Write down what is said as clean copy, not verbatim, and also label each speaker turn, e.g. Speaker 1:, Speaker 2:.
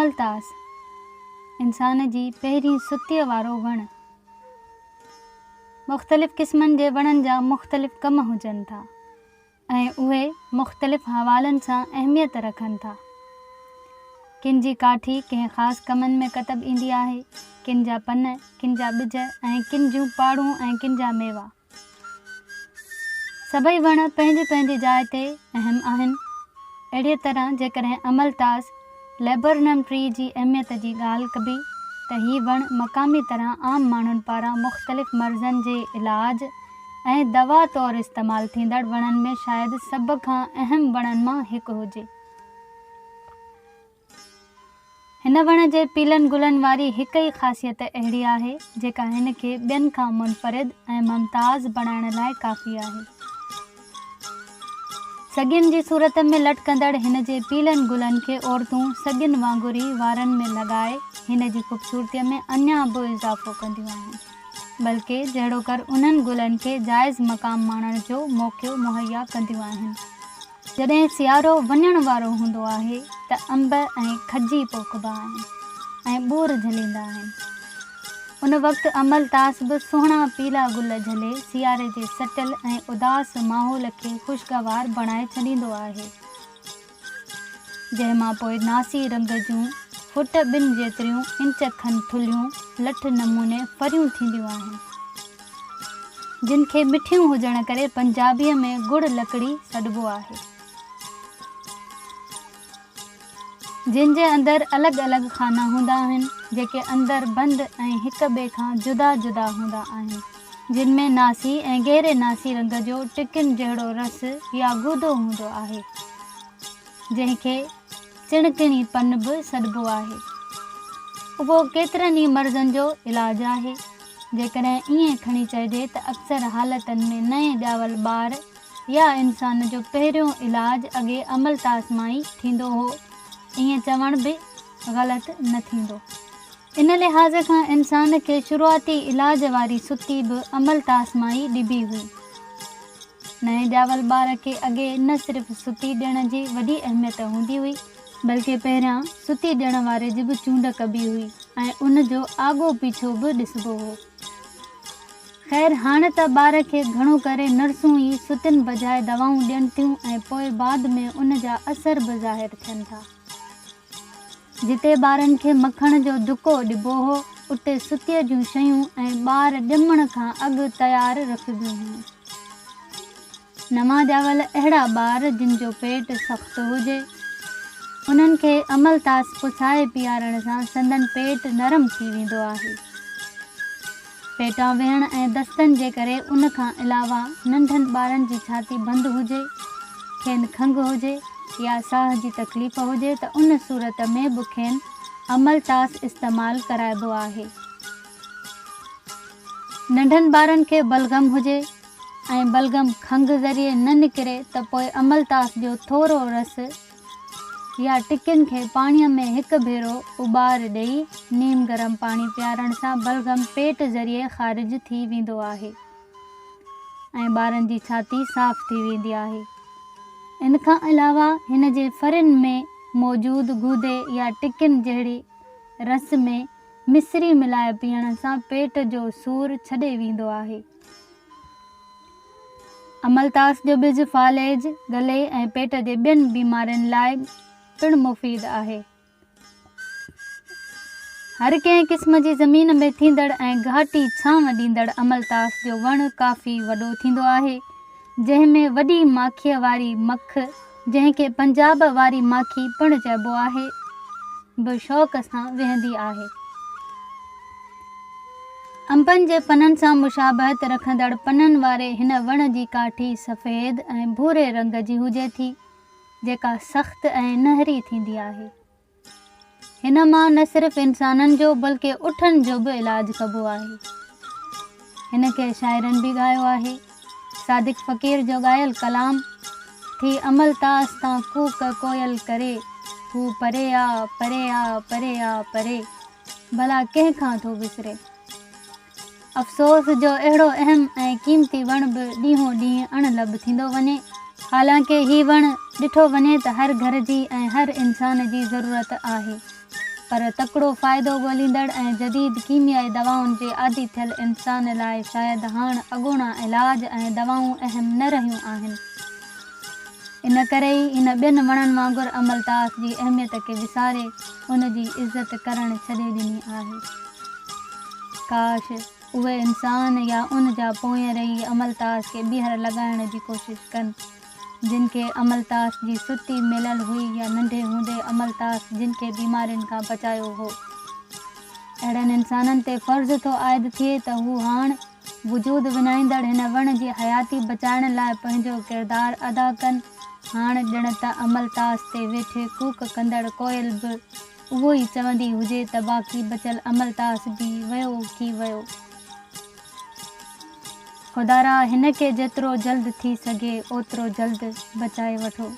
Speaker 1: अमलतास इंसान जी पहिरीं सुतीअ वारो वणु। मुख़्तलिफ़ क़िस्मनि जे वणनि जा मुख़्तलिफ़ कम हुजनि था ऐं उहे मुख़्तलिफ़ हवालनि सां अहमियत रखनि था। किन जी काठी कंहिं ख़ासि कमनि में कतब ईंदी आहे, किन जा पन, किन जा ॿिज ऐं किन जूं पाड़ूं ऐं किन जा मेवा। सभई वण पंहिंजी पंहिंजी जाइ ते अहम आहिनि। अहिड़ीअ तरह जेकॾहिं अमलतास लेबरनम ट्री जी अहमियत जी ॻाल्हि कबी त हीउ वणु मक़ामी तरह आम माण्हुनि पारां मुख़्तलिफ़ मर्ज़नि जे इलाज ऐं दवा तौरु इस्तेमालु थींदड़ वणनि में शायदि सभ खां अहम वणनि मां हिकु हुजे। हिन वण जे पीलनि गुलनि वारी हिक ई ख़ासियत अहिड़ी आहे जेका हिन खे ॿियनि खां मुनफ़रिद ऐं मुमताज़ बणाइण लाइ काफ़ी आहे। सॻियुनि जी सूरत में लटकंदड़ हिन जे पीलनि गुलनि खे औरतूं सॻियुनि वांगुरु ई वारनि में लॻाए हिन जी ख़ूबसूरतीअ में अञा बि इज़ाफ़ो कंदियूं आहिनि, बल्कि जहिड़ो कर उन्हनि गुलनि खे जाइज़ मक़ाम माणण जो मौक़ो मुहैया कंदियूं आहिनि। जॾहिं सियारो वञण वारो हूंदो आहे त अंब ऐं खजी पोखिबा आहिनि ऐं ॿूर झलींदा आहिनि। उन वक़्तु अमलतास बि सुहिणा पीला गुल झले सियारे जे सटल ऐं उदास माहौल खे ख़ुशगवार बणाए छॾींदो आहे, जंहिं मां पोइ नासी रंग जूं फुट ॿिनि जेतिरियूं इंच खनि थुलियूं लठ नमूने फरियूं थींदियूं आहिनि, जिन खे मिठियूं हुजण करे पंजाबीअ में गुड़ लकड़ी सॾिबो आहे, जिन जे अंदरि अलॻि अलॻि खाना हूंदा आहिनि जेके अंदरि बंदि ऐं हिक ॿिए खां जुदा जुदा हूंदा आहिनि, जिन में नासी ऐं गहरे नासी रंग जो टिकिन जहिड़ो रस या गूदो हूंदो आहे, जंहिंखे चिणकिणी पन बि सॾिबो आहे। उहो केतिरनि ई मर्ज़नि जो इलाजु आहे। जेकॾहिं ईअं खणी चइजे त अक्सर हालतनि में नएं ॼावल ॿार या इंसान जो पहिरियों इलाजु अॻे अमलतास मां ई थींदो हो, ईअं चवण बि ग़लति न थींदो। इन लिहाज़ खां इंसान खे शुरूआती इलाज वारी सुती बि अमलतास मां ई ॾिबी हुई। नएं ॼावल ॿार खे अॻे न सिर्फ़ु सुती ॾियण जी वॾी अहमियत हूंदी हुई, बल्कि पहिरियां सुती ॾियण वारे जी बि चूंड कबी हुई ऐं उन जो आॻो पीछो बि ॾिसबो हो। ख़ैर हाणे त ॿार खे घणो करे नर्सूं ई सुतियुनि बजाए दवाऊं ॾियनि थियूं ऐं पोइ बाद में उन जा असर बि ज़ाहिर थियनि था। जिते ॿारनि खे मखण जो धुको ॾिबो हो, उते सुतीअ जूं शयूं ऐं ॿार ॼमण खां अॻु तयारु रखबियूं हुयूं। नवां ॼावल अहिड़ा ॿार जिन जो पेट सख़्तु हुजे, उन्हनि खे अमलतास पुसाए पीआरण सां संदन पेट नरम थी वेंदो आहे। पेटां वेहण ऐं दस्तनि जे करे उन खां अलावा नंढनि ॿारनि जी छाती बंदि हुजे, खेनि खंघि हुजे या साह जी तकलीफ़ हुजे त उन सूरत में बि खेनि अमलतास इस्तेमालु कराइबो आहे। नंढनि ॿारनि खे बलगम हुजे ऐं बलगम खंघि ज़रिए न निकिरे त पोइ अमलतास जो थोरो रस या टिकियुनि खे पाणीअ में हिकु भेरो उॿार ॾेई नीम गरम पाणी पीआरण सां बलगम पेट ज़रिए ख़ारिज थी वेंदो आहे ऐं ॿारनि जी छाती साफ़ थी वेंदी आहे। इन खां अलावा हिन जे फरिन में मौजूदु गूदे या टिकियुनि जहिड़ी रस में मिश्री मिलाए पीअण सां पेट जो सूरु छॾे वेंदो आहे। अमलतास जो ॿिज फालेज, गले ऐं पेट जे ॿियनि बीमारियुनि लाइ पिणु मुफ़ीद आहे। हर कंहिं क़िस्म जी ज़मीन में थींदड़ ऐं घाटी छांव ॾींदड़ अमलतास जो वणु काफ़ी वॾो थींदो आहे, जंहिं में वॾी माखीअ वारी मख, जंहिंखे पंजाब वारी माखी पिणु चइबो आहे, बि शौक़ सां वेहंदी आहे। अंबनि जे पननि सां मुशाबहत रखंदड़ पननि वारे हिन वण जी काठी सफ़ेद ऐं भूरे रंग जी हुजे थी, जेका सख़्तु ऐं नहरी थींदी आहे। हिन मां न सिर्फ़ु इंसाननि जो बल्कि उठनि जो बि इलाजु कबो आहे। हिन खे शाइरनि बि ॻायो आहे। सादिक फ़क़ीर जो ॻायल कलाम थी अमलतास तां कूक कोयल करे, हू परे आ परे आ परे आ परे, भला कंहिंखां थो विसरे। अफ़सोस जो अहिड़ो अहम ऐं क़ीमती वण बि ॾींहों ॾींहुं अणलभ थींदो वञे। हालांकि हीउ वणु ॾिठो वञे त हर घर जी ऐं हर इंसान जी ज़रूरत आहे। पर तकिड़ो फ़ाइदो ॻोल्हींदड़ ऐं जदीद कीमियाई दवाउनि जे आदी थियल इंसान लाइ शायदि हाणे अॻूणा इलाज ऐं दवाऊं अहम न रहियूं आहिनि। इन करे ई इन ॿियनि वणनि वांगुरु अमलतास जी अहमियत खे विसारे उन जी इज़त करणु छॾे ॾिनी आहे। काश उहे इंसान या उन जा पोयां रही अमलतास खे ॿीहर लॻाइण जी कोशिशि कनि, जिन खे अमलतास जी सुती मिलल हुई या नंढे हूंदे अमलतास जिन खे बीमारियुनि खां बचायो हो। अहिड़नि इंसाननि ते फ़र्ज़ु थो आइद थिए त हू हाणे वजूद विञाईंदड़ हिन वण जी हयाती बचाइण लाइ पंहिंजो किरदारु अदा कनि। हाणे ॼण त अमलतास ते वेठे कूक कंदड़ कोयल बि उहो ई चवंदी हुजे त बाक़ी बचियल अमलतास बि वियो की वियो। खुदारा हिन खे जेतिरो जल्द थी सघे ओतिरो जल्द बचाए वठो।